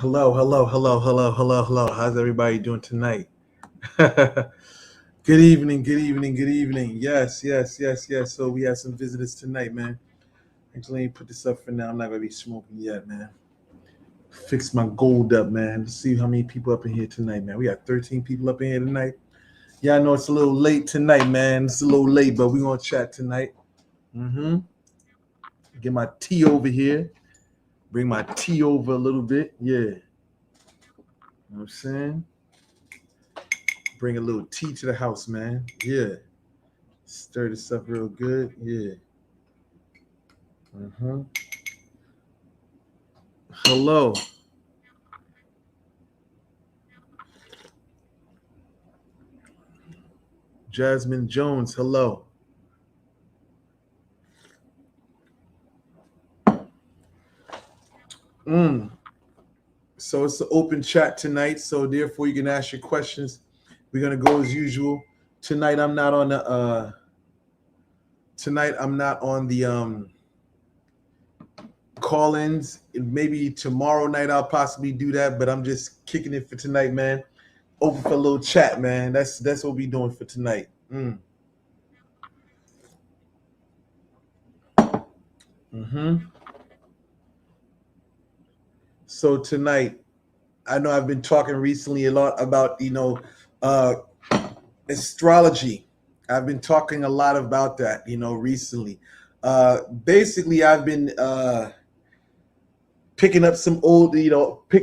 Hello, hello, hello, hello, hello, hello. How's everybody doing tonight? Good evening, good evening, good evening. Yes, yes, yes, yes. So we have some visitors tonight, man. Actually, let me put this up for now. I'm not gonna be smoking yet, man. Fix my gold up, man. Let's see how many people up in here tonight, man. We got 13 people up in here tonight. Yeah, I know it's a little late tonight, man. It's a little late, but we're gonna chat tonight. Mm-hmm. Get my tea over here. Bring my tea over a little bit. Yeah. You know what I'm saying? Bring a little tea to the house, man. Yeah. Stir this up real good. Yeah. Uh-huh. Hello. Jasmine Jones. Hello. So it's an open chat tonight. So therefore you can ask your questions. We're gonna go as usual. Tonight I'm not on the call-ins. Maybe tomorrow night I'll possibly do that, but I'm just kicking it for tonight, man. Open for a little chat, man. That's what we're doing for tonight. Mm-hmm. So tonight, I know I've been talking recently a lot about uh, astrology. I've been talking a lot about that recently. Basically, I've been picking up some old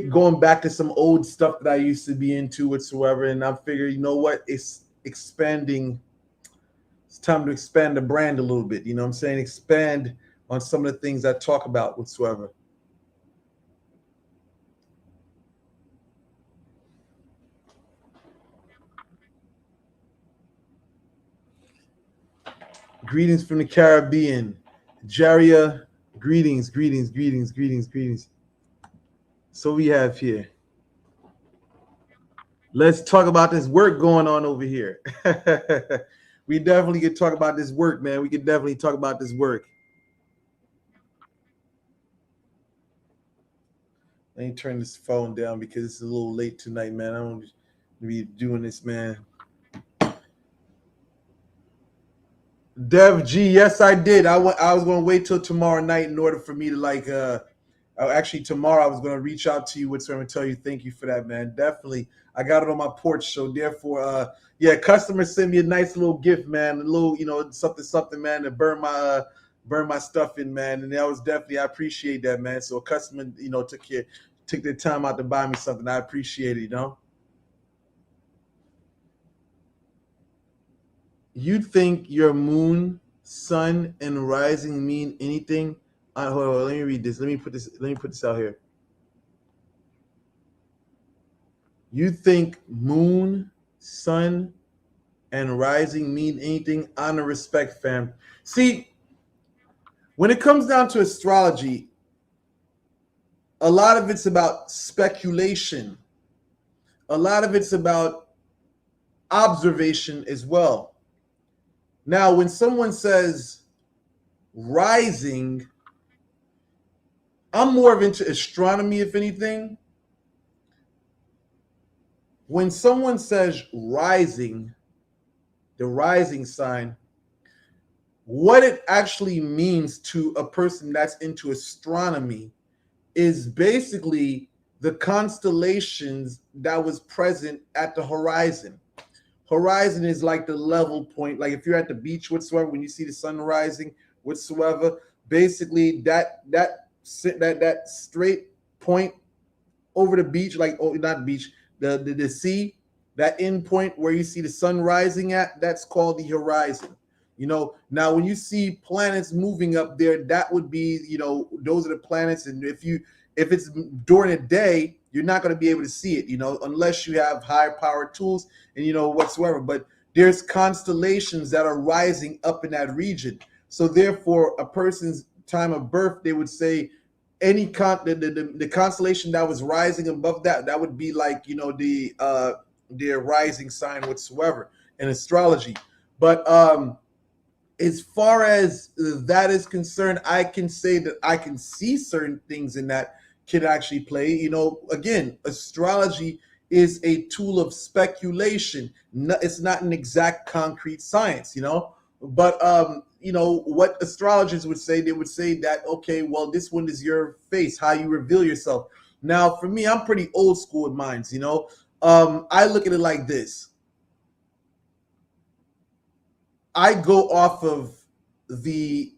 going back to some old stuff that I used to be into whatsoever, and I figure it's expanding. It's time to expand the brand a little bit. You know what I'm saying? Expand on some of the things I talk about whatsoever. Greetings from the Caribbean. Jaria, greetings, greetings, greetings, greetings, greetings. So we have here. Let's talk about this work going on over here. We definitely could talk about this work, man. We could definitely talk about this work. Let me turn this phone down because it's a little late tonight, man. I don't want to be doing this, man. Dev G, yes, I did. I was going to wait till tomorrow night in order for me to actually tomorrow I was going to reach out to you with and tell you thank you for that, man. Definitely. I got it on my porch, so therefore yeah, customers sent me a nice little gift, man. A little, something, man, to burn my stuff in, man. And that was definitely, I appreciate that, man. So a customer, took their time out to buy me something. I appreciate it. You think your moon, sun, and rising mean anything? Hold on, let me read this. Let me put this out here. You think moon, sun, and rising mean anything? Honor, respect, fam. See, when it comes down to astrology, a lot of it's about speculation. A lot of it's about observation as well. Now, when someone says rising, I'm more of into astronomy, if anything. When someone says rising, the rising sign, what it actually means to a person that's into astronomy is basically the constellations that was present at the horizon. Horizon is like the level point. Like if you're at the beach whatsoever, when you see the sun rising whatsoever, basically that straight point over the beach, like not the beach, the sea, that end point where you see the sun rising at, that's called the horizon. Now when you see planets moving up there, that would be, those are the planets. And if it's during the day, you're not going to be able to see it, unless you have high powered tools and whatsoever. But there's constellations that are rising up in that region. So therefore, a person's time of birth, they would say any the constellation that was rising above that would be like their rising sign whatsoever in astrology. But as far as that is concerned, I can say that I can see certain things in that. can actually play. You know, again, astrology is a tool of speculation. It's not an exact concrete science, you know. But you know what astrologers would say? They would say that, okay, well, this one is your face, how you reveal yourself. Now, for me, I'm pretty old school with mines, you know. I look at it like this. I go off of the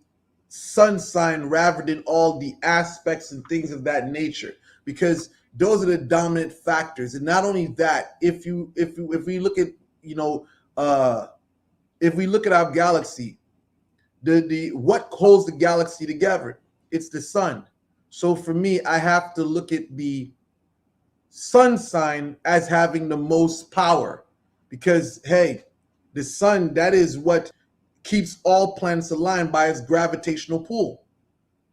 sun sign rather than all the aspects and things of that nature, because those are the dominant factors. And not only that, if we look at, you know, if we look at our galaxy, the what holds the galaxy together? It's the sun. So for me, I have to look at the sun sign as having the most power, because hey, the sun, that is what keeps all planets aligned by its gravitational pull.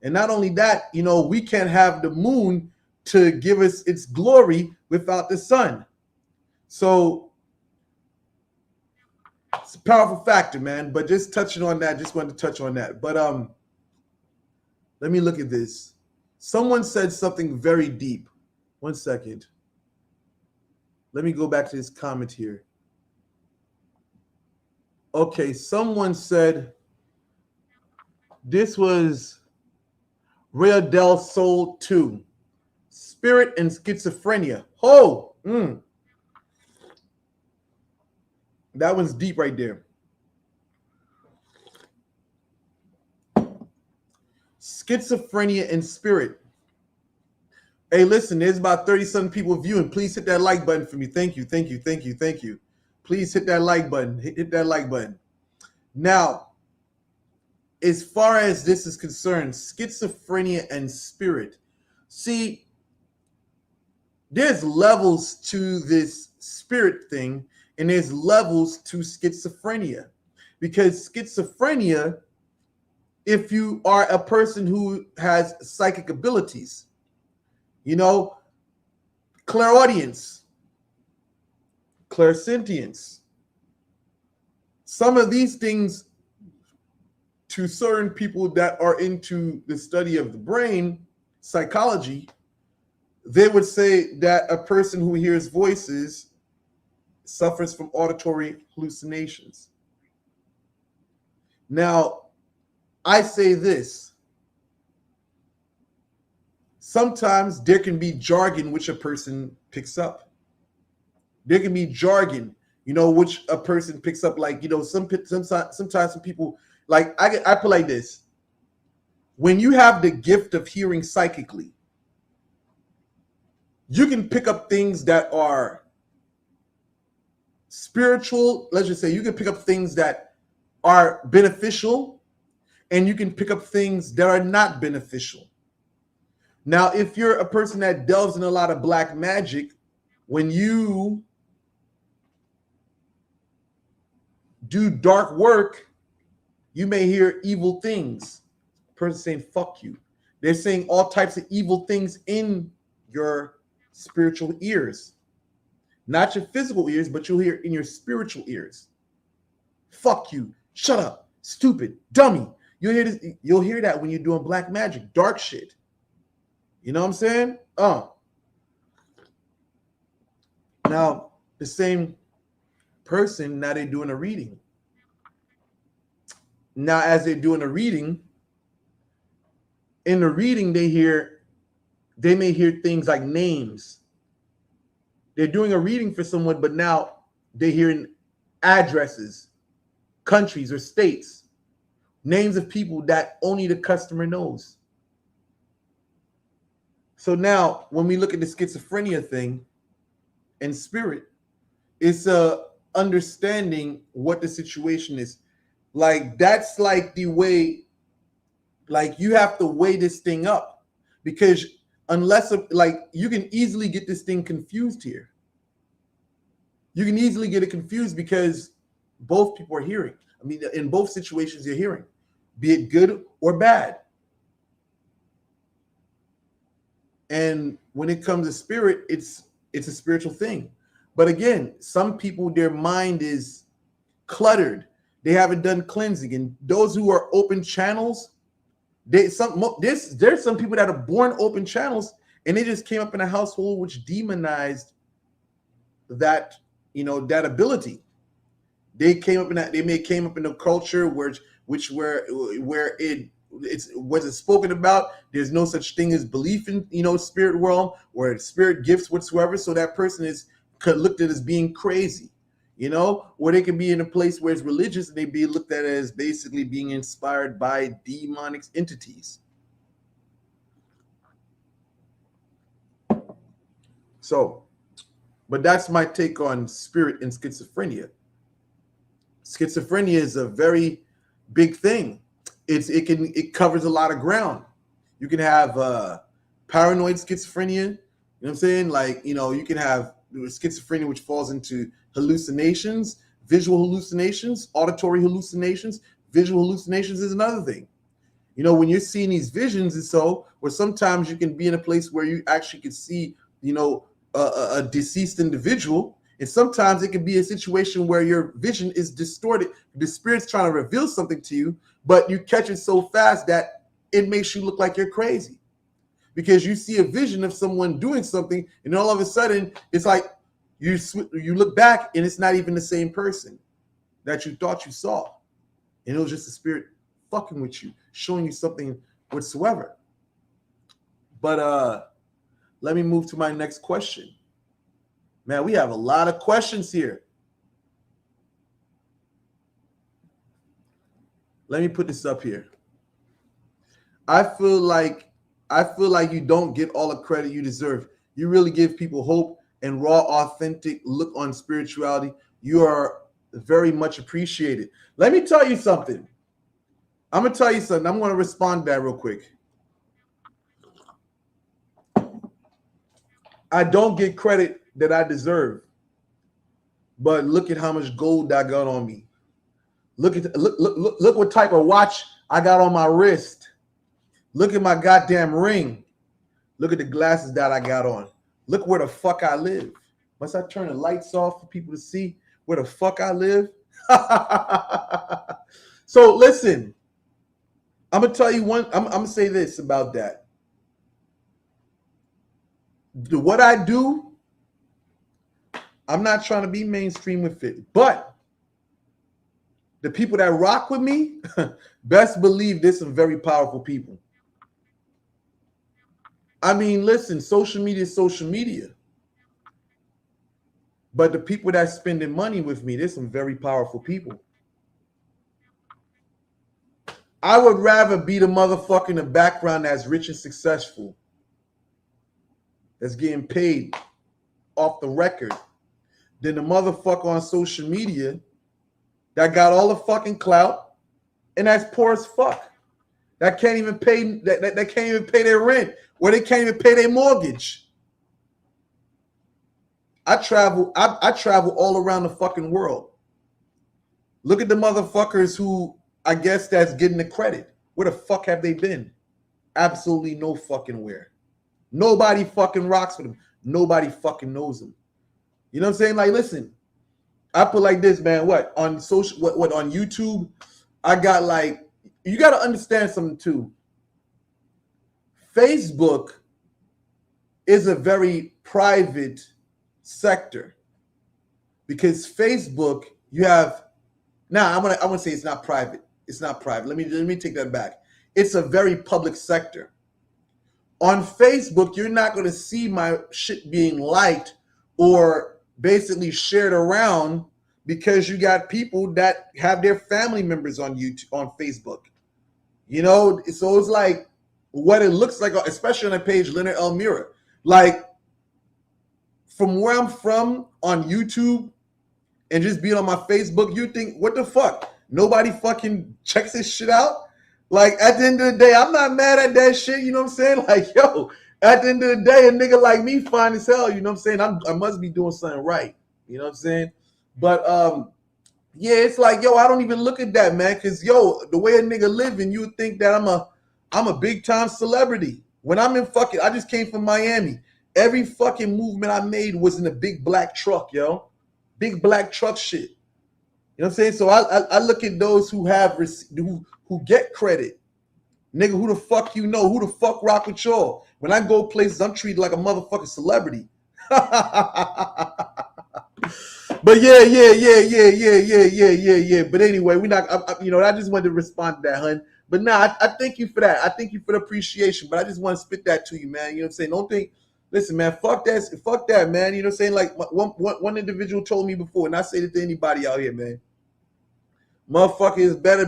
And not only that, you know, we can't have the moon to give us its glory without the sun. So it's a powerful factor, man. But just touching on that, just wanted to touch on that. But let me look at this. Someone said something very deep. 1 second. Let me go back to this comment here. Okay, someone said this was Rea del Sol 2. Spirit and schizophrenia. Oh, that one's deep right there. Schizophrenia and spirit. Hey, listen, there's about 30-something people viewing. Please hit that like button for me. Thank you, thank you, thank you, thank you. Please hit that like button. Hit that like button. Now, as far as this is concerned, schizophrenia and spirit. See, there's levels to this spirit thing, and there's levels to schizophrenia. Because schizophrenia, if you are a person who has psychic abilities, you know, clairaudience, clairsentience, some of these things, to certain people that are into the study of the brain, psychology, they would say that a person who hears voices suffers from auditory hallucinations. Now, I say this. Sometimes there can be jargon which a person picks up. There can be jargon, you know, which a person picks up. Like, you know, sometimes some people, like, I put like this. When you have the gift of hearing psychically, you can pick up things that are spiritual. Let's just say you can pick up things that are beneficial, and you can pick up things that are not beneficial. Now, if you're a person that delves in a lot of black magic, when you do dark work, you may hear evil things. Person saying, fuck you. They're saying all types of evil things in your spiritual ears. Not your physical ears, but you'll hear in your spiritual ears. Fuck you. Shut up. Stupid. Dummy. You'll hear that when you're doing black magic, dark shit. You know what I'm saying? Now, the same person, now they're doing a reading. Now, as they're doing a reading, in the reading, they may hear things like names. They're doing a reading for someone, but now they're hearing addresses, countries or states, names of people that only the customer knows. So now, when we look at the schizophrenia thing and spirit, it's understanding what the situation is. Like, that's like the way, like, you have to weigh this thing up, because unless, like, you can easily get this thing confused here. You can easily get it confused because both people are hearing. I mean, in both situations, you're hearing, be it good or bad. And when it comes to spirit, it's a spiritual thing. But again, some people, their mind is cluttered. They haven't done cleansing. And those who are open channels, there's some people that are born open channels, And they just came up in a household which demonized that, that ability. They came up in that, came up in a culture where it wasn't spoken about. There's no such thing as belief in, spirit world or spirit gifts whatsoever. So that person is looked at as being crazy, or they can be in a place where it's religious and they be looked at as basically being inspired by demonic entities. So, but that's my take on spirit and schizophrenia. Schizophrenia is a very big thing. It covers a lot of ground. You can have paranoid schizophrenia. You know what I'm saying? Like, you can have schizophrenia which falls into hallucinations, visual hallucinations, auditory hallucinations. Visual hallucinations is another thing. When you're seeing these visions and so, or sometimes you can be in a place where you actually can see, a deceased individual. And sometimes it can be a situation where your vision is distorted. The spirit's trying to reveal something to you, but you catch it so fast that it makes you look like you're crazy. Because you see a vision of someone doing something, and all of a sudden, it's like you look back, and it's not even the same person that you thought you saw. And it was just the spirit fucking with you, showing you something whatsoever. But let me move to my next question. Man, we have a lot of questions here. Let me put this up here. I feel like you don't get all the credit you deserve. You really give people hope and raw, authentic look on spirituality. You are very much appreciated. Let me tell you something. I'm going to respond to that real quick. I don't get credit that I deserve, but look at how much gold I got on me. Look what type of watch I got on my wrist. Look at my goddamn ring. Look at the glasses that I got on. Look where the fuck I live. Must I turn the lights off for people to see where the fuck I live? So listen, I'm gonna tell you I'm gonna say this about that. What I do, I'm not trying to be mainstream with it, but the people that rock with me, best believe there's some very powerful people. I mean, listen, social media is social media. But the people that spending money with me, there's some very powerful people. I would rather be the motherfucker in the background that's rich and successful, that's getting paid off the record, than the motherfucker on social media that got all the fucking clout and that's poor as fuck. That can't even pay that can't even pay their rent, or they can't even pay their mortgage. I travel all around the fucking world. Look at the motherfuckers who I guess that's getting the credit. Where the fuck have they been? Absolutely no fucking where. Nobody fucking rocks with them. Nobody fucking knows them. You know what I'm saying? Like, listen, I put like this, man. What on social? What on YouTube? I got like, you got to understand something too. Facebook is a very private sector, because Facebook, you have now. I'm gonna say it's not private. It's not private. Let me take that back. It's a very public sector. On Facebook, you're not going to see my shit being liked or basically shared around, because you got people that have their family members on YouTube, on Facebook. So it's like what it looks like, especially on the page LeonardElmera. Like, from where I'm from on YouTube and just being on my Facebook, you think, what the fuck? Nobody fucking checks this shit out? Like, at the end of the day, I'm not mad at that shit, you know what I'm saying? Like, yo, at the end of the day, a nigga like me fine as hell, you know what I'm saying? I must be doing something right, you know what I'm saying? But, yeah, it's like, yo, I don't even look at that, man, because, yo, the way a nigga living, you would think that I'm a big-time celebrity. When I'm in fucking, I just came from Miami. Every fucking movement I made was in a big black truck, yo. Big black truck shit. You know what I'm saying? So I look at those who have who get credit Nigga, who the fuck you know? Who the fuck rock with y'all? When I go places, I'm treated like a motherfucking celebrity. But yeah. But anyway, we not. I just wanted to respond to that, hun. But nah, I thank you for that. I thank you for the appreciation. But I just want to spit that to you, man. You know what I'm saying? Don't think. Listen, man. Fuck that, man. You know what I'm saying? Like one individual told me before, and I say it to anybody out here, man. Motherfucker, it's better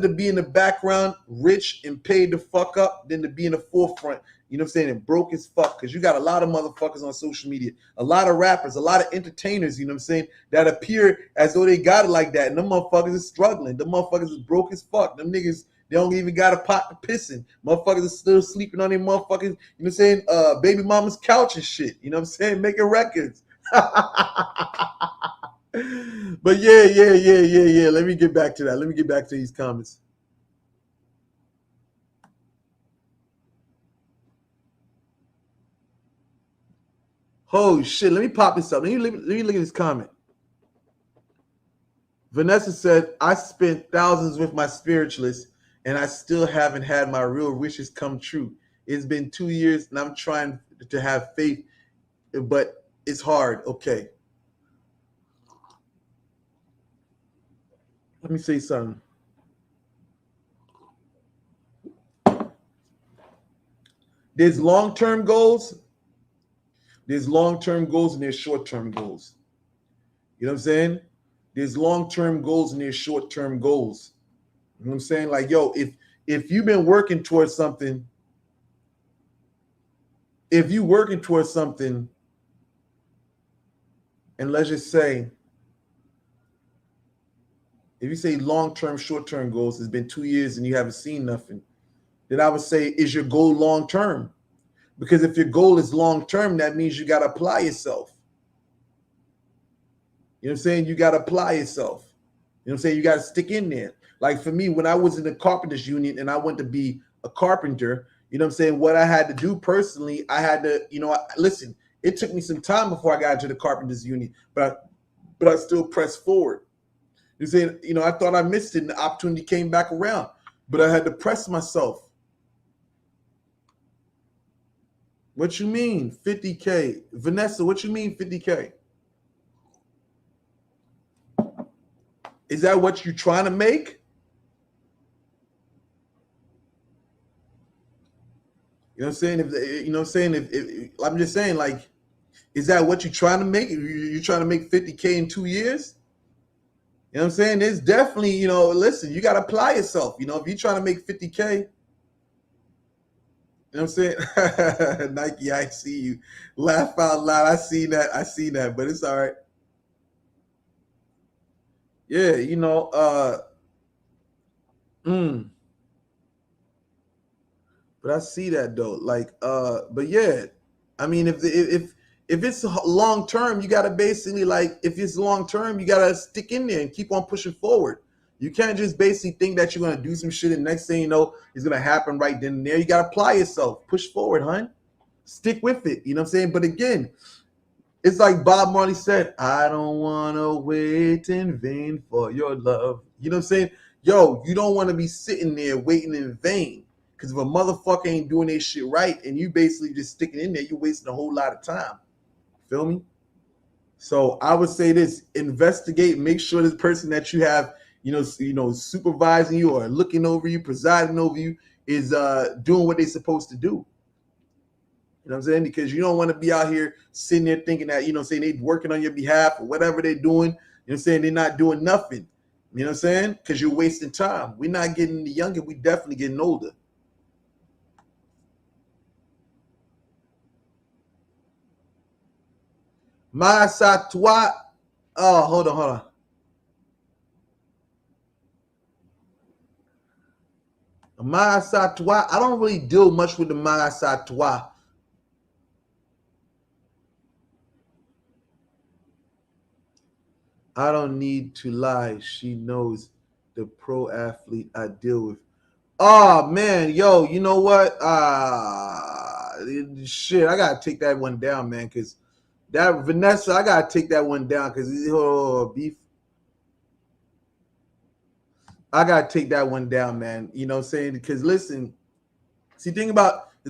to be in the background, rich and paid the fuck up, than to be in the forefront. You know what I'm saying? And broke as fuck. Because you got a lot of motherfuckers on social media, a lot of rappers, a lot of entertainers, you know what I'm saying, that appear as though they got it like that. And them motherfuckers is struggling. Them motherfuckers is broke as fuck. Them niggas, they don't even got a pot to piss in. Motherfuckers are still sleeping on their motherfuckers, you know what I'm saying, baby mama's couch and shit. You know what I'm saying? Making records. But yeah. Let me get back to that. Let me get back to these comments. Oh shit, let me pop this up. Let me look at this comment. Vanessa said, I spent thousands with my spiritualist and I still haven't had my real wishes come true. It's been 2 years and I'm trying to have faith, but it's hard. Okay. Let me say something. There's long-term goals. There's long-term goals and there's short-term goals. You know what I'm saying? There's long-term goals and there's short-term goals. You know what I'm saying? Like, yo, if you've been working towards something, and let's just say, if you say long-term, short-term goals, it's been 2 years and you haven't seen nothing, then I would say, is your goal long-term? Because if your goal is long-term, that means you got to apply yourself. You know what I'm saying? You got to apply yourself. You know what I'm saying? You got to stick in there. Like for me, when I was in the carpenters union and I went to be a carpenter, you know what I'm saying? What I had to do personally, I had to, listen, it took me some time before I got into the carpenters union, but I still pressed forward. You know what I'm saying? I thought I missed it and the opportunity came back around, but I had to press myself. What you mean 50K? Vanessa, what you mean 50K? Is that what you're trying to make? You know what I'm saying? If I'm just saying, like, is that what you're trying to make? You're trying to make 50K in 2 years? You know what I'm saying? There's definitely, listen, you got to apply yourself. If you're trying to make 50K, you know what I'm saying? Nike, I see you. Laugh out loud. I seen that, but it's all right. Yeah, but I see that though. Like, but yeah, I mean, if it's long term, you gotta basically, like, if it's long term, you gotta stick in there and keep on pushing forward. You can't just basically think that you're gonna do some shit and next thing you know, it's gonna happen right then and there. You gotta apply yourself, push forward, hun. Stick with it. You know what I'm saying? But again, it's like Bob Marley said, I don't wanna wait in vain for your love. You know what I'm saying? Yo, you don't want to be sitting there waiting in vain. Because if a motherfucker ain't doing their shit right and you basically just sticking in there, you're wasting a whole lot of time. Feel me? So I would say this: investigate, make sure this person that you have, supervising you or looking over you, presiding over you, is doing what they're supposed to do. You know what I'm saying? Because you don't want to be out here sitting there thinking that, saying they're working on your behalf or whatever they're doing. You know what I'm saying? They're not doing nothing. You know what I'm saying? Because you're wasting time. We're not getting any younger. We definitely getting older. Masa toi. Oh, hold on. Masa toi. I don't really deal much with the Masa toi. I don't need to lie. She knows the pro athlete I deal with. Oh man, yo, you know what? Shit, I gotta take that one down, man. Cause that Vanessa, I gotta take that one down because beef. I gotta take that one down, man. You know what I'm saying? Because listen, see, the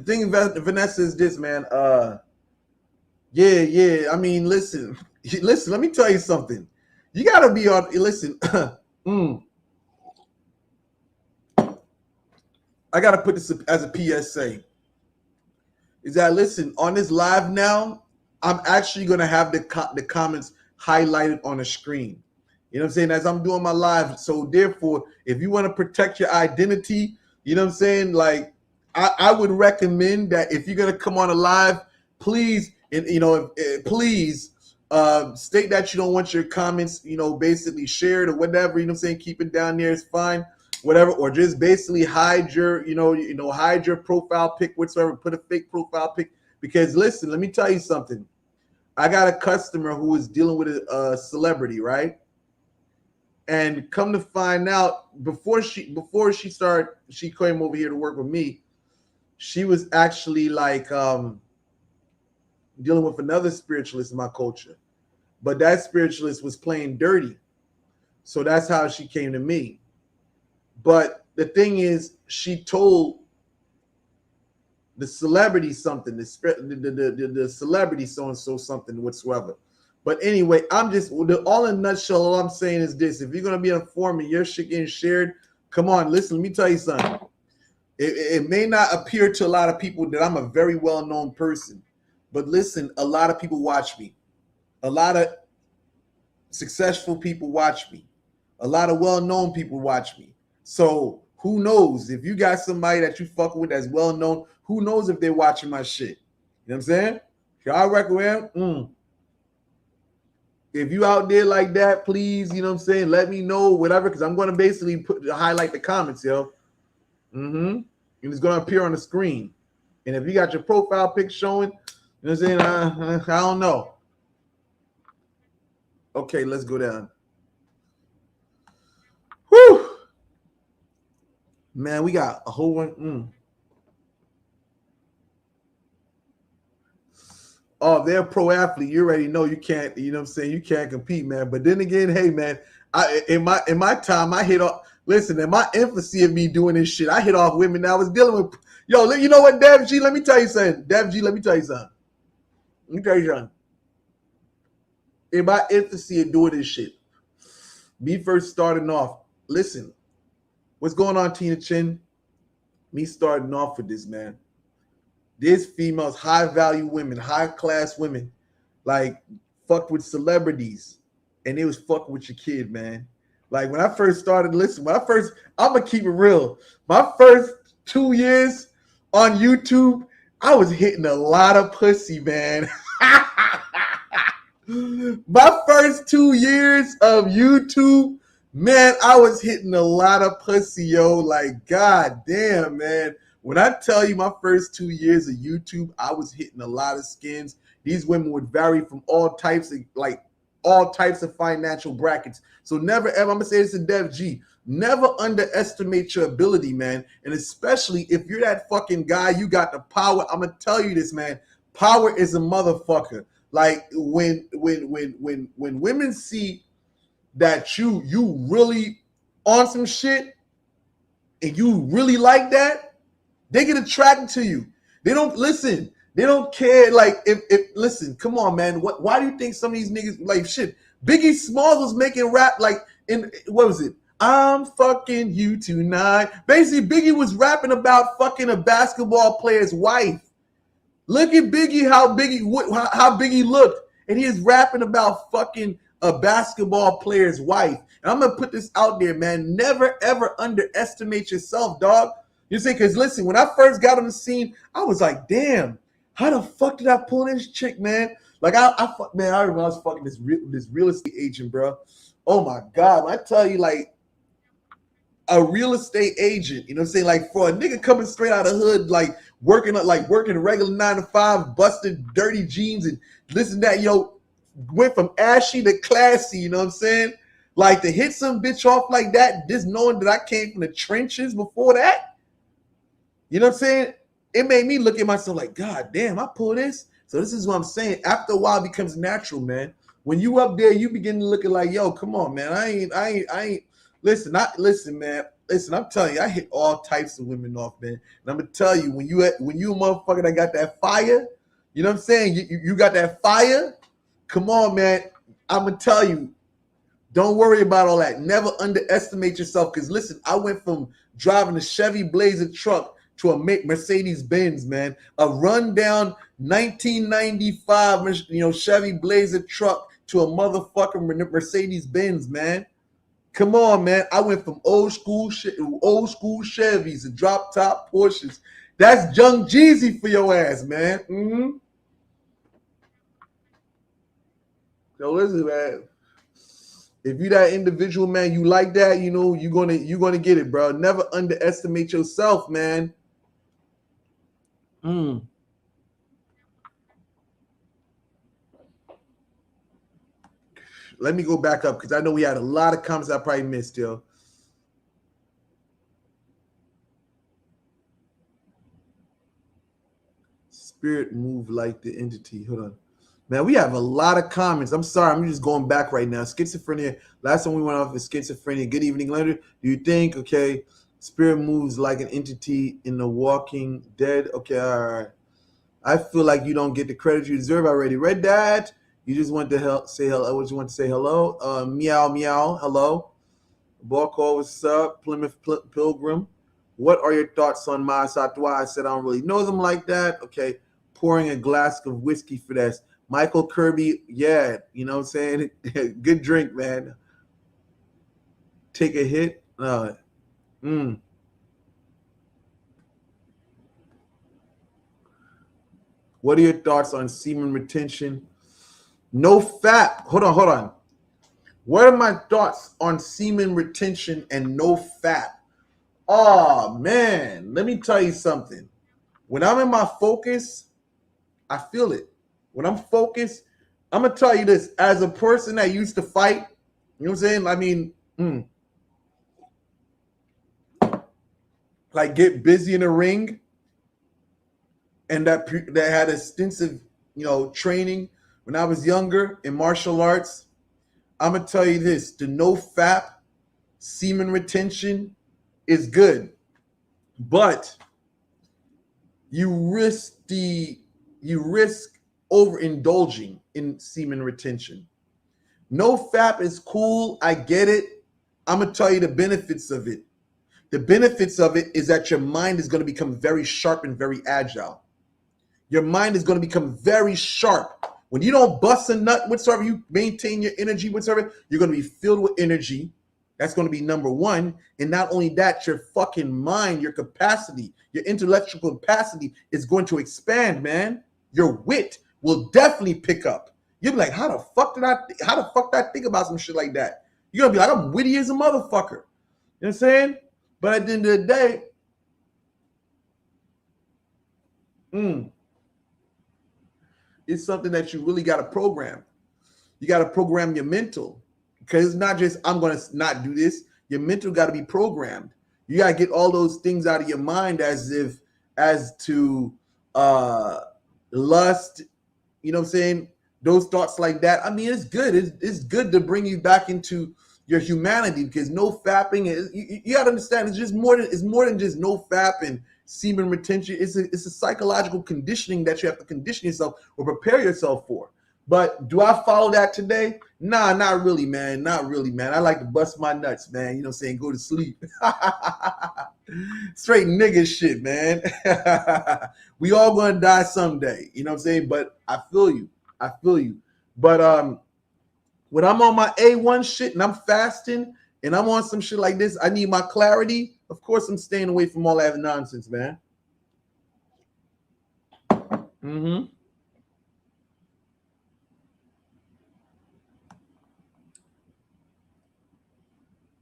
thing about Vanessa is this, man. Yeah. I mean, listen. Let me tell you something. You gotta be on. Listen. I gotta put this as a PSA. Is that listen on this live now? I'm actually gonna have the comments highlighted on the screen. You know what I'm saying? As I'm doing my live. So therefore, if you want to protect your identity, you know what I'm saying? Like, I would recommend that if you're gonna come on a live, please, please state that you don't want your comments, basically shared or whatever. You know what I'm saying? Keep it down there. It's fine. Whatever, or just basically hide your, hide your profile pic, whatsoever. Put a fake profile pic. Because listen, let me tell you something. I got a customer who is dealing with a celebrity, right? And come to find out, before she came over here to work with me, she was actually like dealing with another spiritualist in my culture. But that spiritualist was playing dirty. So that's how she came to me. But the thing is, she told the celebrity something, the celebrity so-and-so something whatsoever. But anyway, all in a nutshell, all I'm saying is this. If you're going to be on a forum and your shit getting shared, come on, listen, let me tell you something. It may not appear to a lot of people that I'm a very well-known person. But listen, a lot of people watch me. A lot of successful people watch me. A lot of well-known people watch me. So who knows? If you got somebody that you fuck with that's well known, who knows if they're watching my shit? You know what I'm saying? I recommend. If you out there like that, please, you know what I'm saying? Let me know, whatever, because I'm going to basically highlight the comments, yo. And it's going to appear on the screen. And if you got your profile pic showing, you know what I'm saying? I don't know. Okay, let's go down. Whew. Man, we got a whole one. Oh, they're a pro athlete. You already know you can't, you know what I'm saying? You can't compete, man. But then again, hey, man, in my time, I hit off. Listen, in my infancy of me doing this shit, I hit off women that I was dealing with. Yo, you know what, Dev G? Let me tell you something. In my infancy of doing this shit, me first starting off, listen, what's going on, Tina Chin? Me starting off with this, man. There's females, high value women, high class women, like fucked with celebrities, and they was fucking with your kid, man. Like when I first started, listen, I'm gonna keep it real. My first 2 years on YouTube, I was hitting a lot of pussy, man. My first 2 years of YouTube, man, I was hitting a lot of pussy, yo. Like, god damn, man. When I tell you my first 2 years of YouTube, I was hitting a lot of skins. These women would vary from all types of financial brackets. So never ever, I'm gonna say this to Dev G, never underestimate your ability, man. And especially if you're that fucking guy, you got the power. I'm gonna tell you this, man. Power is a motherfucker. Like when women see that you really on some shit and you really like that, they get attracted to you. They don't listen. They don't care. Like if listen, come on, man. Why do you think some of these niggas like shit? Biggie Smalls was making rap like in what was it? I'm fucking you tonight. Basically, Biggie was rapping about fucking a basketball player's wife. Look at Biggie, how Biggie looked, and he is rapping about fucking a basketball player's wife. And I'm gonna put this out there, man. Never ever underestimate yourself, dog. You see, because listen, when I first got on the scene, I was like, damn, how the fuck did I pull this chick, man? Like I remember I was fucking this real estate agent, bro. Oh my god, when I tell you, like a real estate agent, you know what I'm saying? Like for a nigga coming straight out of the hood, like working a regular 9 to 5, busting dirty jeans and this and that, went from ashy to classy, you know what I'm saying? Like to hit some bitch off like that, just knowing that I came from the trenches before that. You know what I'm saying? It made me look at myself like, God damn, I pull this. So this is what I'm saying. After a while, it becomes natural, man. When you up there, you begin to look at like, yo, come on, man. I ain't Listen, man. Listen, I'm telling you, I hit all types of women off, man. And I'm gonna tell you, when you a motherfucker that got that fire, you know what I'm saying? You got that fire. Come on, man. I'm gonna tell you, don't worry about all that. Never underestimate yourself. Because listen, I went from driving a Chevy Blazer truck to a Mercedes Benz, man. A rundown 1995, Chevy Blazer truck to a motherfucking Mercedes Benz, man. Come on, man. I went from old school Chevys and drop top Porsches. That's Young Jeezy for your ass, man. Mm-hmm. So listen, man. If you that individual, man, you like that, you're gonna get it, bro. Never underestimate yourself, man. Let me go back up because I know we had a lot of comments I probably missed, yo. Spirit move like the entity. Hold on. Man, we have a lot of comments. I'm sorry, I'm just going back right now. Schizophrenia. Last time we went off is schizophrenia. Good evening, Leonard. Do you think, okay, spirit moves like an entity in The Walking Dead? Okay, all right. I feel like you don't get the credit you deserve. I already read that. You just want to say hello. What you want to say hello? Meow, meow. Hello. Ball call, what's up? Plymouth Pilgrim. What are your thoughts on Ma Satwa? I said I don't really know them like that. Okay. Pouring a glass of whiskey for that. Michael Kirby, yeah, you know what I'm saying? Good drink, man. Take a hit. What are your thoughts on semen retention? No fat. Hold on. What are my thoughts on semen retention and no fat? Oh, man. Let me tell you something. When I'm in my focus, I feel it. When I'm focused, I'm going to tell you this. As a person that used to fight, you know what I'm saying? I mean, like get busy in the ring, and that had extensive, training when I was younger in martial arts. I'm gonna tell you this: the no fap semen retention is good, but you risk overindulging in semen retention. No fap is cool. I get it. I'm gonna tell you the benefits of it. The benefits of it is that your mind is going to become very sharp and very agile. Your mind is going to become very sharp. When you don't bust a nut whatsoever, you maintain your energy whatsoever, you're going to be filled with energy. That's going to be number one. And not only that, your fucking mind, your capacity, your intellectual capacity is going to expand, man. Your wit will definitely pick up. You'll be like, how the fuck did I think about some shit like that? You're going to be like, I'm witty as a motherfucker. You know what I'm saying? But at the end of the day, it's something that you really got to program. You got to program your mental, because it's not just I'm going to not do this. Your mental got to be programmed. You got to get all those things out of your mind as to lust, you know what I'm saying? Those thoughts like that. I mean, it's good. It's good to bring you back into your humanity, because no fapping is, you got to understand, it's more than just no fapping, semen retention. It's a psychological conditioning that you have to condition yourself or prepare yourself for. But do I follow that today? Nah, not really, man. Not really, man. I like to bust my nuts, man. You know what I'm saying? Go to sleep. Straight nigga shit, man. We all gonna die someday. You know what I'm saying? But I feel you. But when I'm on my A1 shit and I'm fasting and I'm on some shit like this, I need my clarity. Of course, I'm staying away from all that nonsense, man.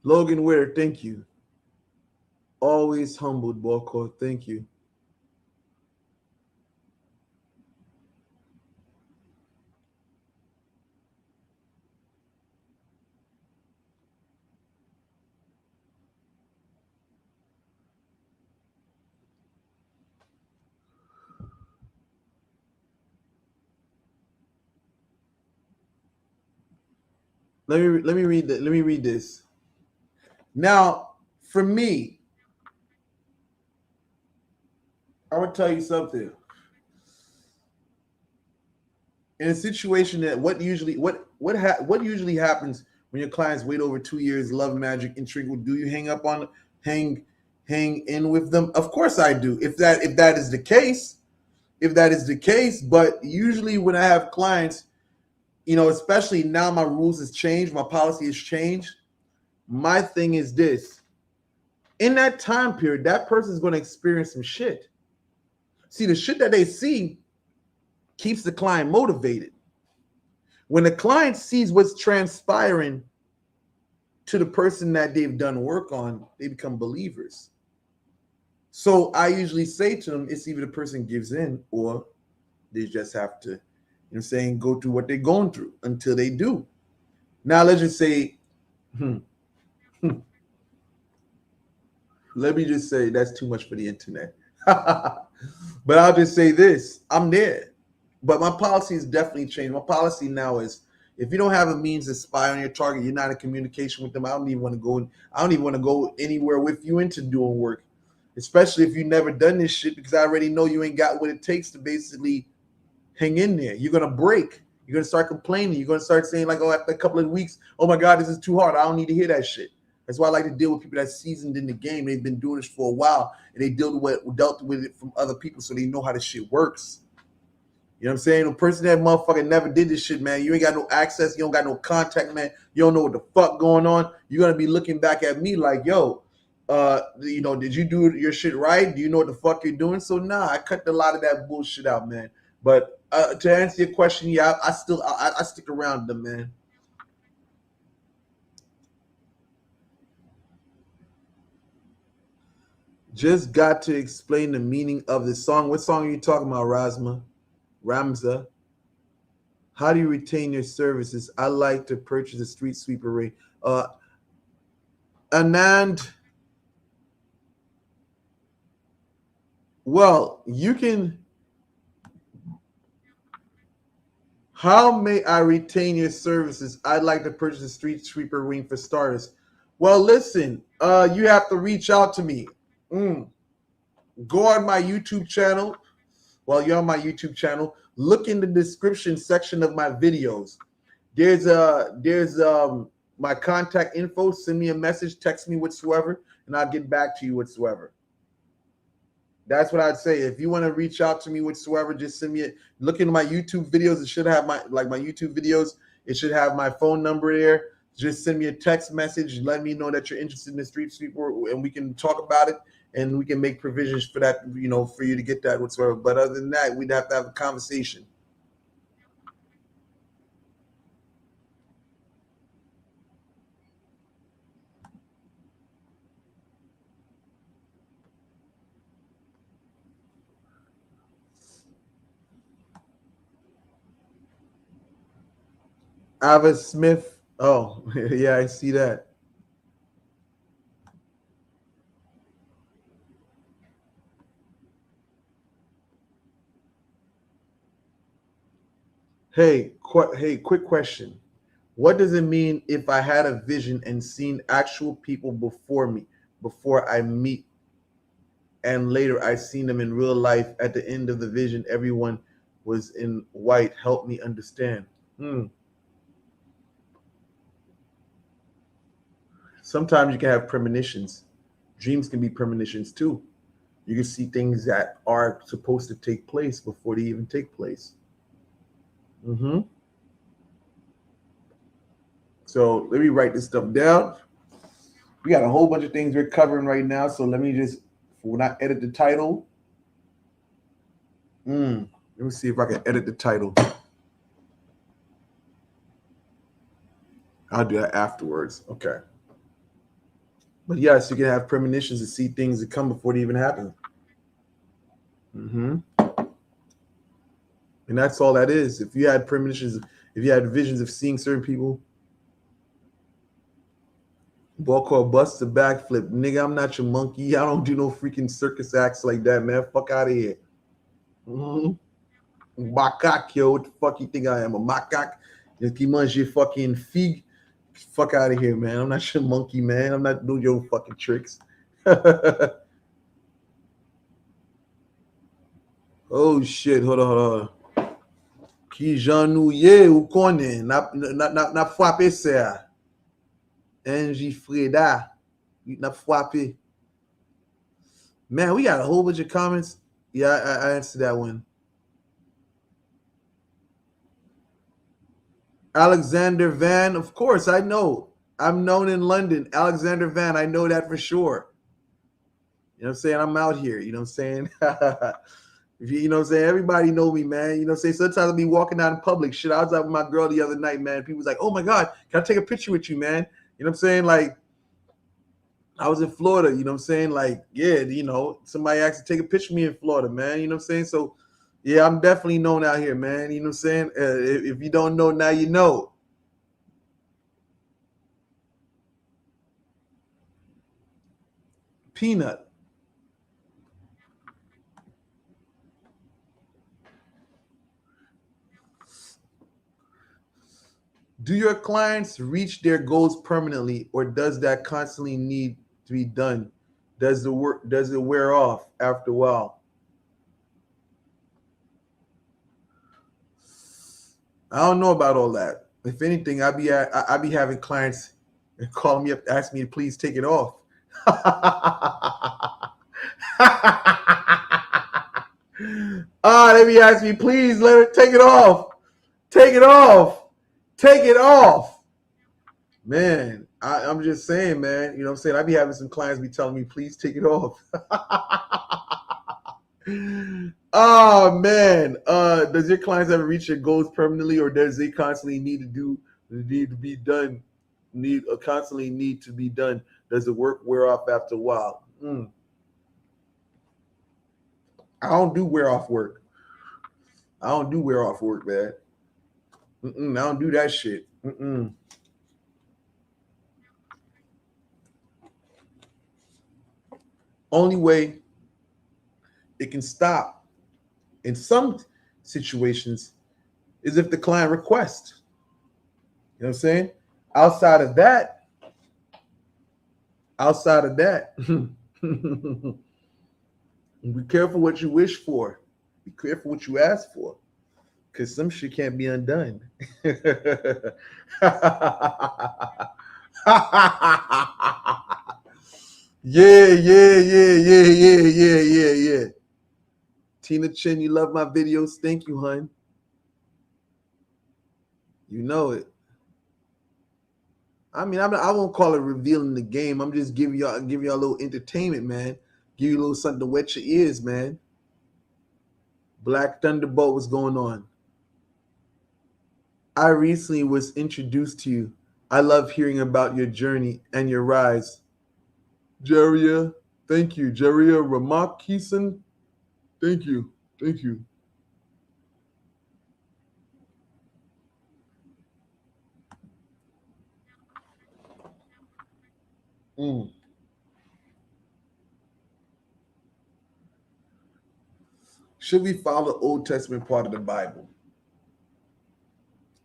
Logan Ware, thank you. Always humbled, Balco. Thank you. Let me read this. Now, for me, I want to tell you something. In a situation that what usually happens when your clients wait over 2 years, love magic, intrigue, do you hang hang in with them? Of course I do. If that is the case, but usually when I have clients, especially now my rules has changed, my policy has changed. My thing is this: in that time period, that person is going to experience some shit. See, the shit that they see keeps the client motivated. When the client sees what's transpiring to the person that they've done work on, they become believers. So I usually say to them, it's either the person gives in or they just have to, go through what they're going through until they do. Now, let's just say, let me just say that's too much for the internet. But I'll just say this: I'm there. But my policy has definitely changed. My policy now is, if you don't have a means to spy on your target, you're not in communication with them. I don't even want to go anywhere with you into doing work, especially if you've never done this shit, because I already know you ain't got what it takes to basically hang in there. You're gonna break. You're gonna start complaining. You're gonna start saying like, oh, after a couple of weeks, oh my God, this is too hard. I don't need to hear that shit. That's why I like to deal with people that's seasoned in the game. They've been doing this for a while, and they dealt with it from other people, so they know how this shit works. You know what I'm saying? A person that motherfucker never did this shit, man. You ain't got no access. You don't got no contact, man. You don't know what the fuck going on. You're gonna be looking back at me like, yo, did you do your shit right? Do you know what the fuck you're doing? So nah, I cut a lot of that bullshit out, man. But to answer your question, yeah, I stick around them, man. Just got to explain the meaning of the song. What song are you talking about, Ramza? How do you retain your services? I like to purchase a street sweeper rate. Anand, well, you can. How may I retain your services? I'd like to purchase a street sweeper ring for starters. Well, listen, you have to reach out to me. Go on my YouTube channel. While you're on my YouTube channel, look in the description section of my videos. There's my contact info. Send me a message, text me whatsoever, and I'll get back to you whatsoever. That's what I'd say. If you want to reach out to me whatsoever, just send me it. Look into my YouTube videos. It should have my YouTube videos. It should have my phone number there. Just send me a text message. Let me know that you're interested in the street sweeper, and we can talk about it, and we can make provisions for that, for you to get that whatsoever. But other than that, we'd have to have a conversation. Ava Smith. Oh, yeah, I see that. Hey, quick question. What does it mean if I had a vision and seen actual people before I meet, and later I seen them in real life? At the end of the vision, everyone was in white. Help me understand. Sometimes you can have premonitions. Dreams can be premonitions too. You can see things that are supposed to take place before they even take place. So let me write this stuff down. We got a whole bunch of things we're covering right now. So let me just, when I edit the title, let me see if I can edit the title. I'll do that afterwards. Okay. But yes, you can have premonitions to see things that come before they even happen. And that's all that is. If you had premonitions, if you had visions of seeing certain people, walk or bust a backflip, nigga, I'm not your monkey. I don't do no freaking circus acts like that, man. Fuck out of here. Macaque, yo, what the fuck you think I am? A macaque? Qui mange fucking fig? Fuck out of here, man. I'm not your monkey, man. I'm not doing your fucking tricks. Oh shit, hold on. Ki jan nou ye ou konen, na fwape se a. Angie Freda, na fwape. Man, we got a whole bunch of comments. Yeah, I answered that one. Alexander Van, of course, I know. I'm known in London. Alexander Van, I know that for sure. You know what I'm saying? I'm out here. You know what I'm saying? You know what I'm saying? Everybody know me, man. You know what I'm saying? Sometimes I'll be walking out in public. Shit, I was out with my girl the other night, man. People was like, oh my God, can I take a picture with you, man? You know what I'm saying? Like, I was in Florida, you know what I'm saying? Like, yeah, you know, somebody asked to take a picture of me in Florida, man. You know what I'm saying? So, yeah, I'm definitely known out here, man. You know what I'm saying? If you don't know, now you know. Peanut. Do your clients reach their goals permanently, or does that constantly need to be done? Does it wear off after a while? I don't know about all that. If anything, I be having clients calling me up, asking me to please take it off. They be asking me, please let her take it off. Take it off. Take it off. Man, I'm just saying, man. You know what I'm saying? I be having some clients be telling me, please take it off. Oh man. Does your clients ever reach their goals permanently, or does they constantly need to be done? Constantly need to be done. Does the work wear off after a while? I don't do wear off work. I don't do wear off work, man. I don't do that shit. Only way it can stop in some situations is if the client requests. You know what I'm saying? Outside of that, be careful what you wish for. Be careful what you ask for, because some shit can't be undone. Yeah. Tina Chin, you love my videos. Thank you, hun. You know it. I mean, I won't call it revealing the game. I'm just giving y'all a little entertainment, man. Give you a little something to wet your ears, man. Black Thunderbolt, what's going on? I recently was introduced to you. I love hearing about your journey and your rise. Jeria, thank you. Jeria Ramakison, thank you. Thank you. Should we follow the Old Testament part of the Bible?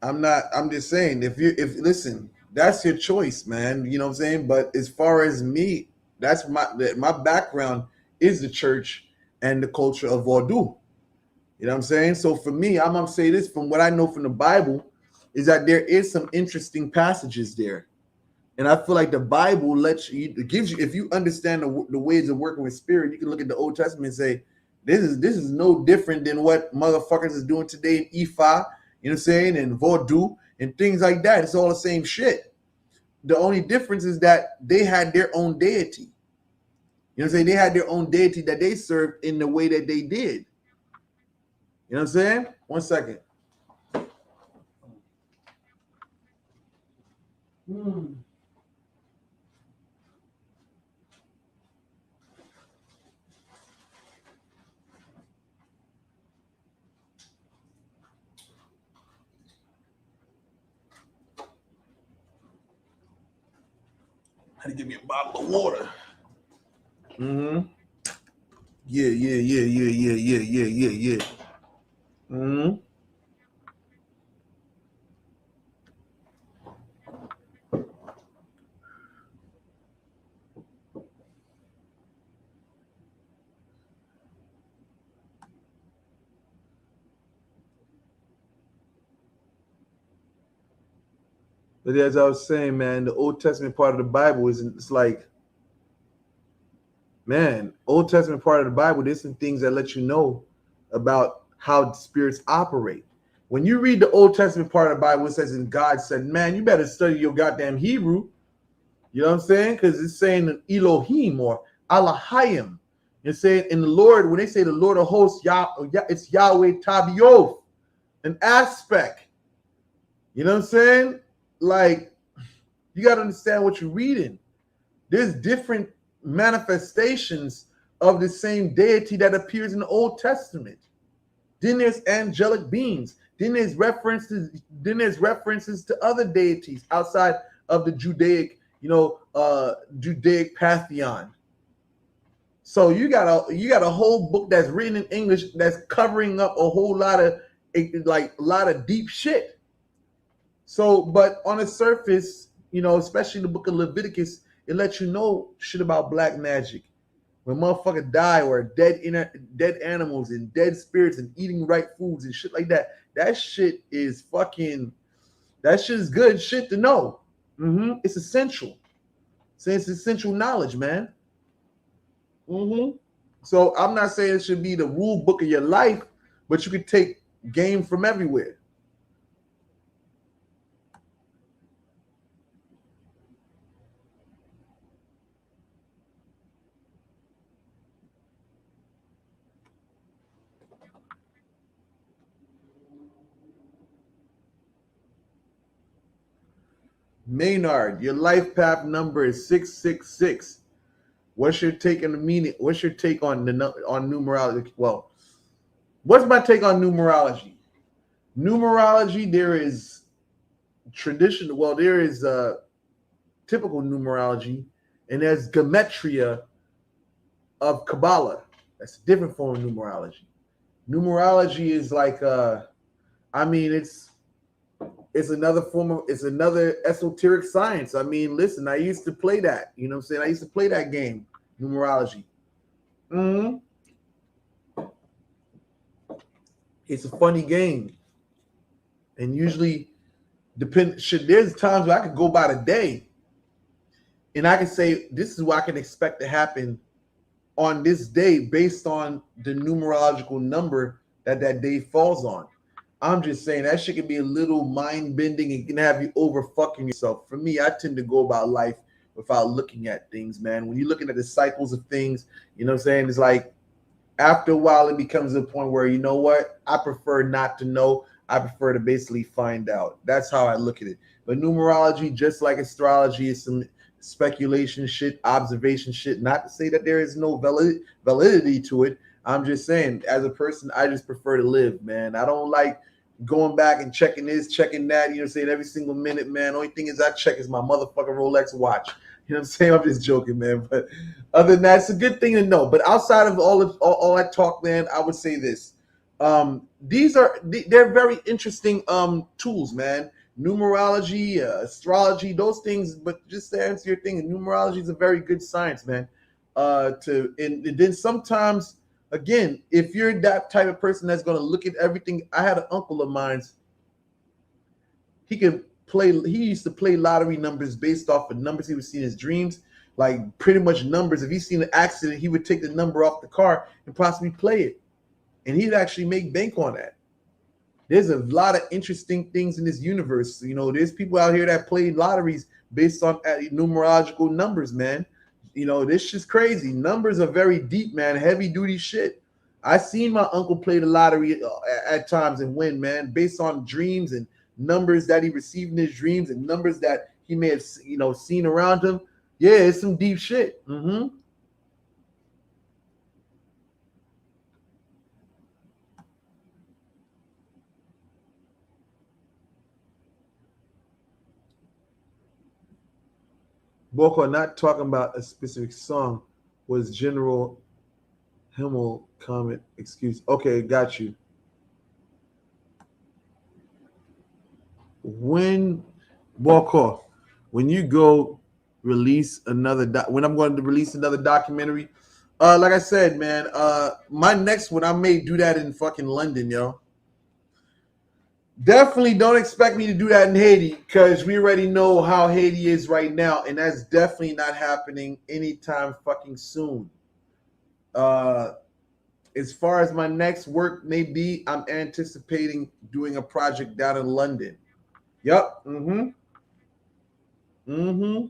I'm just saying, if listen, that's your choice, man. You know what I'm saying? But as far as me, that's my background is the church and the culture of Vodou. You know what I'm saying? So for me, I'm gonna say this from what I know from the Bible is that there is some interesting passages there. And I feel like the Bible gives you, if you understand the ways of working with spirit, you can look at the Old Testament and say, this is no different than what motherfuckers is doing today in Ifa, you know what I'm saying, and Vodou and things like that. It's all the same shit. The only difference is that they had their own deity. You know what I'm saying? They had their own deity that they served in the way that they did. You know what I'm saying? 1 second. Had to give me a bottle of water. Mm-hmm. Yeah. Mm-hmm. But as I was saying, man, the Old Testament part of the Bible it's like, man, Old Testament part of the Bible, there's some things that let you know about how spirits operate. When you read the Old Testament part of the Bible, it says, and God said, man, you better study your goddamn Hebrew. You know what I'm saying? Because it's saying Elohim or Elohim. It's saying in the Lord, when they say the Lord of hosts, it's Yahweh Tabioth, an aspect. You know what I'm saying? Like, you got to understand what you're reading. There's different manifestations of the same deity that appears in the Old Testament. Then there's angelic beings. Then there's references to other deities outside of the Judaic, Judaic pantheon. So you got a whole book that's written in English that's covering up a whole lot of deep shit. So, but on the surface, especially the book of Leviticus, it lets you know shit about black magic. When motherfuckers die or dead animals and dead spirits and eating right foods and shit like that. That shit is good shit to know. It's essential. So it's essential knowledge, man. So I'm not saying it should be the rule book of your life, but you could take game from everywhere. Maynard, your life path number is 666. What's your take on the meaning? What's your take on numerology? Well, what's my take on numerology? Numerology, there is traditional. Well, there is typical numerology, and there's gematria of Kabbalah. That's a different form of numerology. Numerology is like, it's another esoteric science. I mean, listen, I used to play that. You know what I'm saying? I used to play that game, numerology. It's a funny game. And usually, there's times where I could go by the day and I can say, this is what I can expect to happen on this day based on the numerological number that day falls on. I'm just saying that shit can be a little mind-bending and can have you over-fucking yourself. For me, I tend to go about life without looking at things, man. When you're looking at the cycles of things, you know what I'm saying? It's like, after a while, it becomes a point where, you know what? I prefer not to know. I prefer to basically find out. That's how I look at it. But numerology, just like astrology, is some speculation shit, observation shit. Not to say that there is no validity to it. I'm just saying, as a person, I just prefer to live, man. I don't like going back and checking this, checking that, you know what I'm saying, every single minute, man. Only thing is I check is my motherfucking Rolex watch. You know what I'm saying? I'm just joking, man. But other than that, it's a good thing to know. But outside of all that talk, man, I would say this. They're very interesting tools, man. Numerology, astrology, those things. But just to answer your thing, numerology is a very good science, man. And then sometimes, again, if you're that type of person that's going to look at everything, I had an uncle of mine. He used to play lottery numbers based off of numbers he would see in his dreams, like pretty much numbers. If he's seen an accident, he would take the number off the car and possibly play it. And he'd actually make bank on that. There's a lot of interesting things in this universe. You know, there's people out here that play lotteries based on numerological numbers, man. You know, this shit's crazy. Numbers are very deep, man. Heavy duty shit. I seen my uncle play the lottery at times and win, man, based on dreams and numbers that he received in his dreams and numbers that he may have, seen around him. Yeah, it's some deep shit. Boko, not talking about a specific song, was general Himmel comment excuse. Okay, got you. When Boko, when you go release when I'm going to release another documentary, like I said, man, my next one, I may do that in fucking London, yo. Definitely don't expect me to do that in Haiti because we already know how Haiti is right now, and that's definitely not happening anytime fucking soon. Uh, as far as my next work may be, I'm anticipating doing a project down in London. Yep. Mm-hmm. Mm-hmm.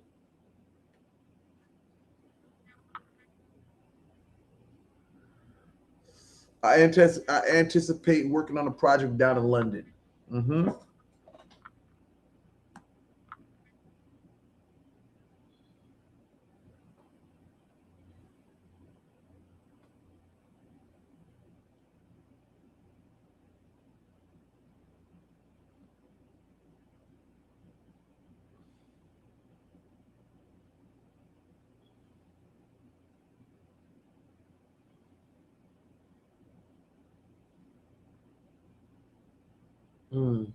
I anticipate working on a project down in London. Mm-hmm. Mm.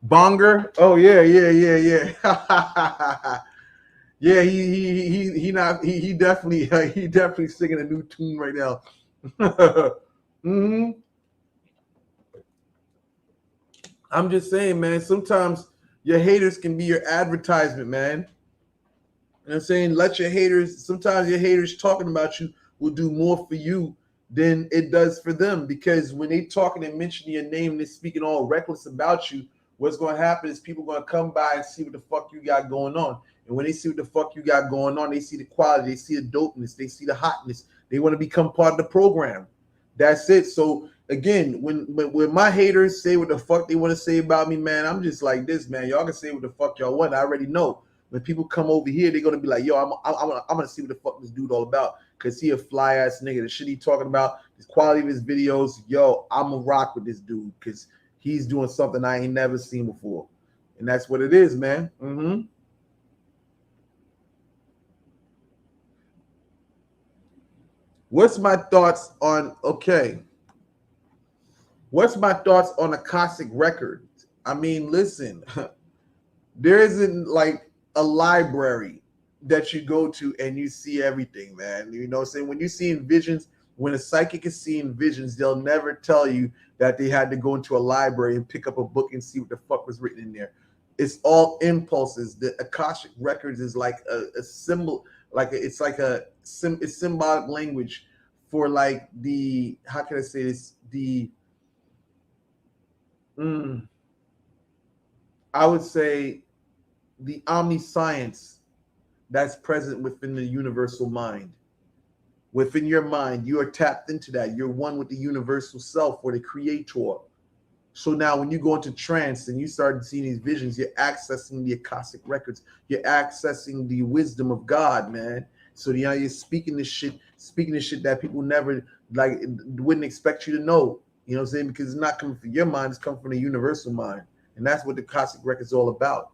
Bonger. Oh yeah, yeah, yeah, yeah. Yeah, he definitely he definitely singing a new tune right now. Hmm. I'm just saying, man. Sometimes your haters can be your advertisement, man. You know what I'm saying? Let your haters, sometimes your haters talking about you will do more for you than it does for them. Because when they talking and mentioning your name and they're speaking all reckless about you, what's going to happen is people going to come by and see what the fuck you got going on. And when they see what the fuck you got going on, they see the quality, they see the dopeness, they see the hotness. They want to become part of the program. That's it. So again, when my haters say what the fuck they want to say about me, man, I'm just like this, man. Y'all can say what the fuck y'all want. I already know. When people come over here, they're gonna be like, "Yo, I'm gonna see what the fuck this dude all about." Cause he a fly ass nigga. The shit he talking about, the quality of his videos. Yo, I'm gonna rock with this dude because he's doing something I ain't never seen before, and that's what it is, man. Mm-hmm. What's my thoughts on? Okay, what's my thoughts on Akashic records? I mean, listen, there isn't like a library that you go to and you see everything, man. You know what I'm saying? When you see in visions, when a psychic is seeing visions, they'll never tell you that they had to go into a library and pick up a book and see what the fuck was written in there. It's all impulses. The Akashic records is like a symbol, it's like it's symbolic language for like the, how can I say this? Mm, I would say the omniscience that's present within the universal mind. Within your mind, you are tapped into that. You're one with the universal self or the creator. So now when you go into trance and you start seeing these visions, you're accessing the Akashic records. You're accessing the wisdom of God, man. So now you're speaking this shit that people never like wouldn't expect you to know. You know what I'm saying? Because it's not coming from your mind, it's coming from the universal mind. And that's what the Akashic records all about.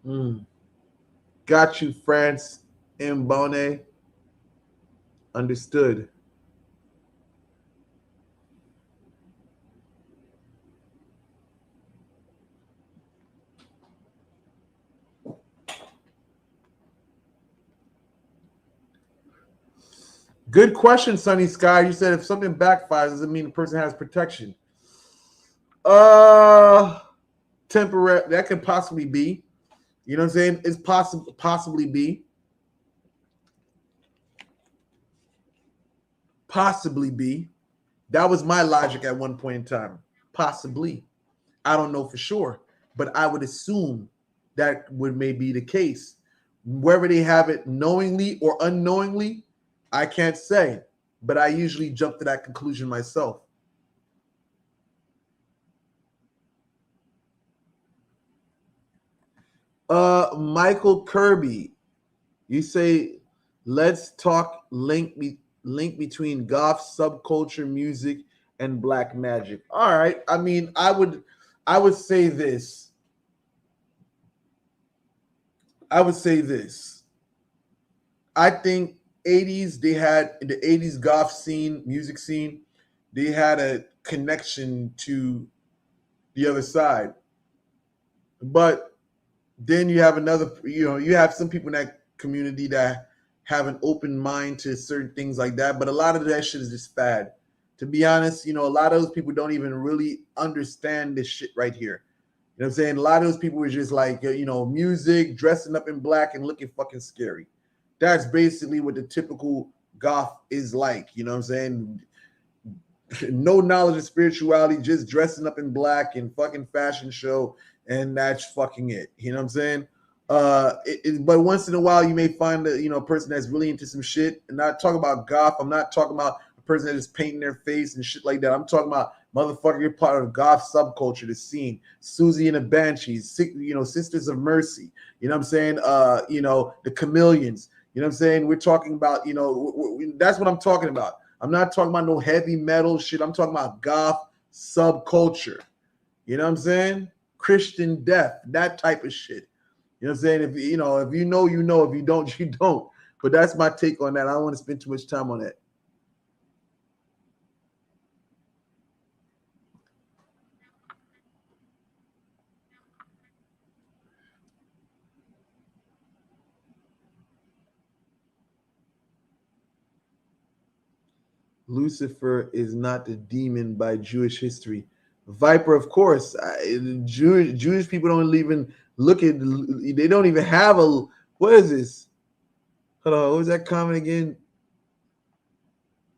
Mm. Got you, France Mbone. Understood. Good question, Sunny Sky. You said if something backfires, does it mean the person has protection? Uh, Temporary. That could possibly be. You know what I'm saying? It's possible, possibly be, possibly be. That was my logic at one point in time. Possibly. I don't know for sure, but I would assume that would may be the case. Whether they have it knowingly or unknowingly, I can't say, but I usually jump to that conclusion myself. Michael Kirby, you say, let's talk link me. link between goth subculture music and black magic. All right. I mean, I would say this. I would say this. I think 80s, they had in the 80s goth scene, music scene, they had a connection to the other side. But then you have another, you have some people in that community that have an open mind to certain things like that. But a lot of that shit is just fad. To be honest, a lot of those people don't even really understand this shit right here. You know what I'm saying? A lot of those people were just like, music, dressing up in black and looking fucking scary. That's basically what the typical goth is like. You know what I'm saying? No knowledge of spirituality, just dressing up in black and fucking fashion show, and that's fucking it. You know what I'm saying? But once in a while, you may find a person that's really into some shit. And not talking about goth. I'm not talking about a person that is painting their face and shit like that. I'm talking about motherfucker, you're part of the goth subculture, the scene. Susie and the Banshees, Sisters of Mercy. You know what I'm saying? The Chameleons. You know what I'm saying? We're talking about, that's what I'm talking about. I'm not talking about no heavy metal shit. I'm talking about goth subculture. You know what I'm saying? Christian death, that type of shit. You know what I'm saying? If you know, you know. If you don't, you don't. But that's my take on that. I don't want to spend too much time on that. Lucifer is not the demon by Jewish history. Viper, of course. Jewish people don't even look at. They don't even have a. What is this? Hold on. What was that comment again?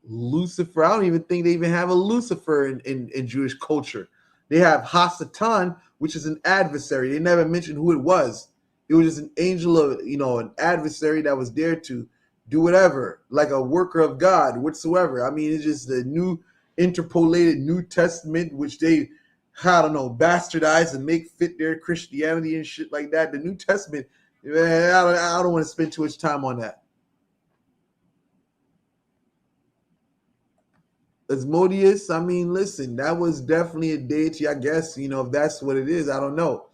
Lucifer. I don't even think they even have a Lucifer in Jewish culture. They have Hasatan, which is an adversary. They never mentioned who it was. It was just an angel of, an adversary that was there to do whatever, like a worker of God whatsoever. I mean, it's just the new interpolated New Testament, which they, I don't know, bastardize and make fit their Christianity and shit like that. The New Testament, man, I don't want to spend too much time on that. Asmodeus, I mean, listen, that was definitely a deity, I guess, if that's what it is, I don't know.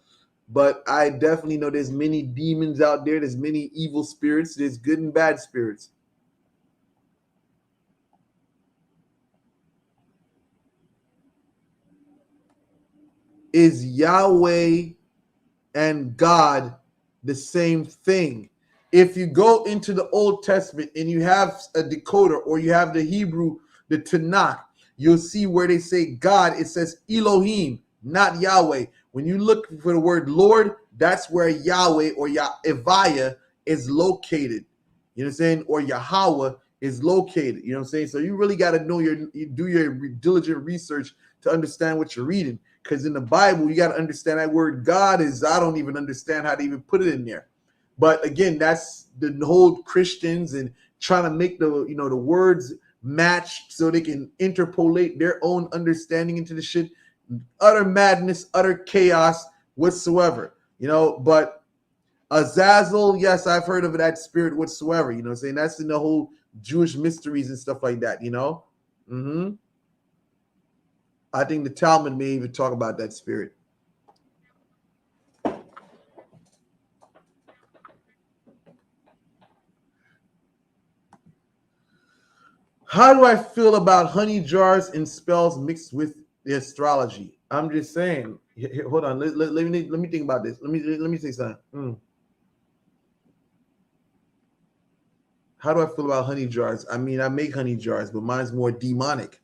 But I definitely know there's many demons out there, there's many evil spirits, there's good and bad spirits. Is Yahweh and God the same thing? If you go into the Old Testament and you have a decoder or you have the Hebrew, the Tanakh, you'll see where they say God, it says Elohim, not Yahweh. When you look for the word Lord, that's where Yahweh or Yahweh is located. You know what I'm saying? Or Yahweh is located. You know what I'm saying? So you really got to know you do your diligent research to understand what you're reading. Because in the Bible, you got to understand that word God is, I don't even understand how to even put it in there. But again, that's the whole Christians and trying to make the words match so they can interpolate their own understanding into the shit. Utter madness, utter chaos whatsoever. But Azazel, yes, I've heard of that spirit whatsoever. You know what I'm saying? That's in the whole Jewish mysteries and stuff like that, Mm-hmm. I think the Talmud may even talk about that spirit. How do I feel about honey jars and spells mixed with the astrology? I'm just saying. Here, hold on. Let me think about this. Let me say something. How do I feel about honey jars? I mean, I make honey jars, but mine's more demonic.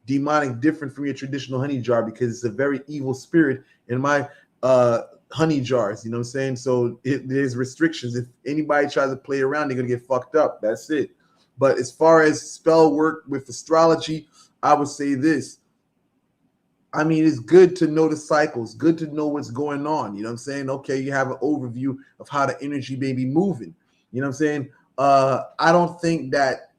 Demonic, different from your traditional honey jar because it's a very evil spirit in my honey jars. You know what I'm saying? So there's restrictions. If anybody tries to play around, they're gonna get fucked up. That's it. But as far as spell work with astrology, I would say this. I mean, it's good to know the cycles, good to know what's going on. You know what I'm saying? Okay, you have an overview of how the energy may be moving. You know what I'm saying? I don't think that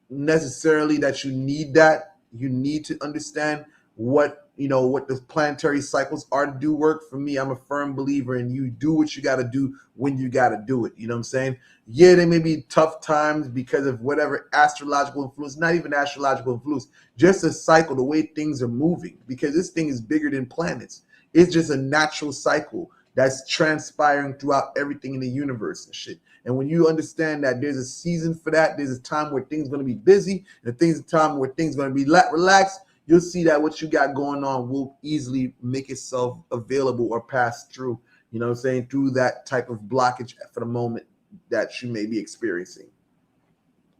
necessarily that you need that. You need to understand what the planetary cycles are to do work. For me, I'm a firm believer in you do what you got to do when you got to do it. You know what I'm saying? Yeah, there may be tough times because of whatever astrological influence, not even astrological influence, just a cycle, the way things are moving, because this thing is bigger than planets. It's just a natural cycle that's transpiring throughout everything in the universe and shit. And when you understand that there's a season for that, there's a time where things are going to be busy, and things a time where things are going to be relaxed, you'll see that what you got going on will easily make itself available or pass through, you know what I'm saying, through that type of blockage for the moment that you may be experiencing.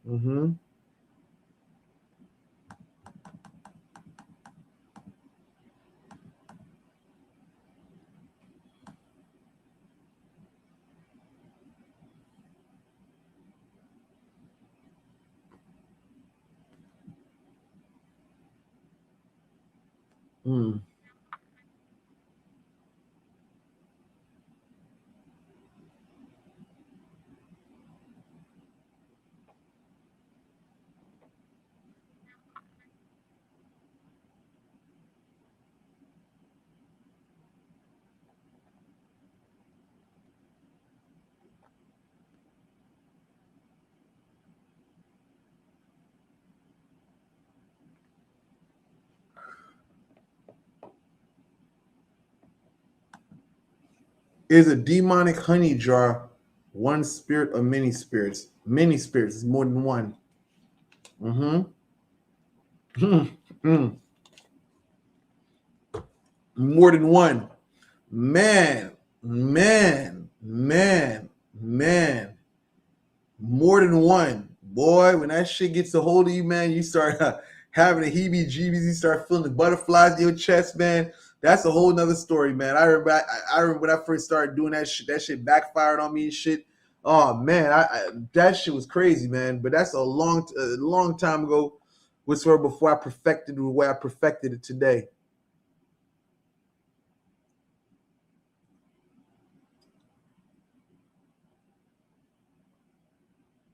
Mm-hmm. Mm. Is a demonic honey jar one spirit or many spirits? Many spirits is more than one. Mm-hmm. Mm. More than one. Man, man. More than one. Boy, when that shit gets a hold of you, man, you start having the heebie-jeebies. You start feeling the butterflies in your chest, man. That's a whole nother story, man. I remember when I first started doing that shit. That shit backfired on me and shit. Oh man, that shit was crazy, man. But that's a long time ago. Was sort of before I perfected the way I perfected it today.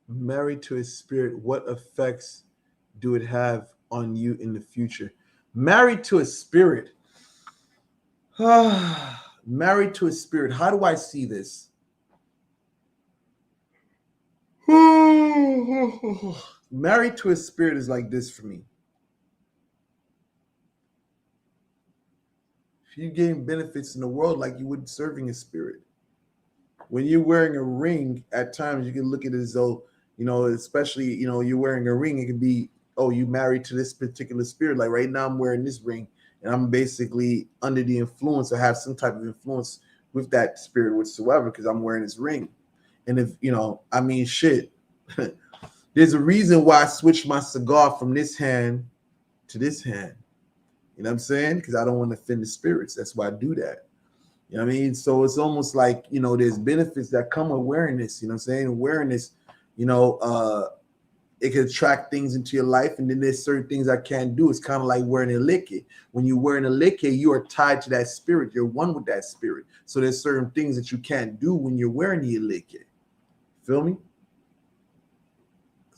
Married to a spirit, what effects do it have on you in the future? Married to a spirit. Married to a spirit. How do I see this? Married to a spirit is like this for me. If you gain benefits in the world like you would serving a spirit. When you're wearing a ring, at times you can look at it as though, especially, you're wearing a ring, it could be, oh, you married to this particular spirit. Like right now, I'm wearing this ring and I'm basically under the influence or have some type of influence with that spirit whatsoever because I'm wearing this ring. And if, I mean, shit, there's a reason why I switched my cigar from this hand to this hand. You know what I'm saying? Because I don't want to offend the spirits. That's why I do that. You know what I mean? So it's almost like, there's benefits that come with wearing this, you know what I'm saying? Wearing this, it can attract things into your life. And then there's certain things I can't do. It's kind of like wearing a liquid. When you're wearing a liquid, you are tied to that spirit. You're one with that spirit. So there's certain things that you can't do when you're wearing the liquid. Feel me?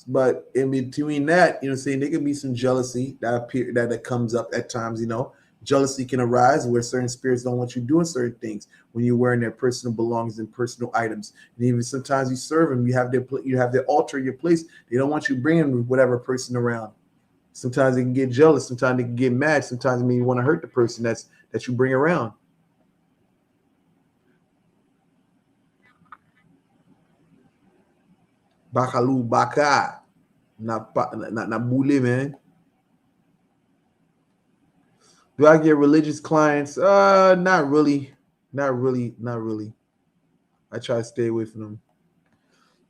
But in between that, you know what I'm saying, there can be some jealousy that comes up at times, Jealousy can arise where certain spirits don't want you doing certain things when you're wearing their personal belongings and personal items. And even sometimes you serve them, you have their altar, your place. They don't want you bringing whatever person around. Sometimes they can get jealous. Sometimes they can get mad. Sometimes you want to hurt the person that you bring around. Bakalu baka, na bule, man. Do I get religious clients? Not really. Not really. I try to stay away from them.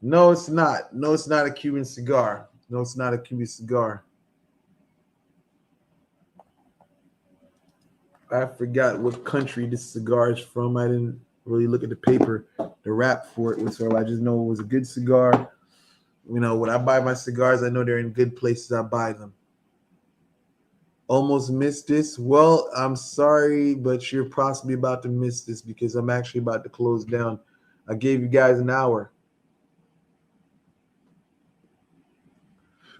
No, it's not. No, it's not a Cuban cigar. No, it's not a Cuban cigar. I forgot what country this cigar is from. I didn't really look at the paper, the wrap for it. So I just know it was a good cigar. When I buy my cigars, I know they're in good places. I buy them. Almost missed this. Well, I'm sorry, but you're possibly about to miss this because I'm actually about to close down. I gave you guys an hour.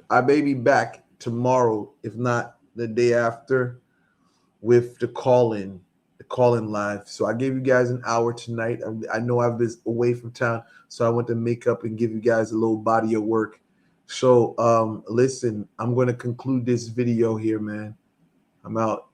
I may be back tomorrow, if not the day after. with the call-in live. So I gave you guys an hour tonight. I know I've been away from town, so I want to make up and give you guys a little body of work. So listen, I'm going to conclude this video here, man. I'm out.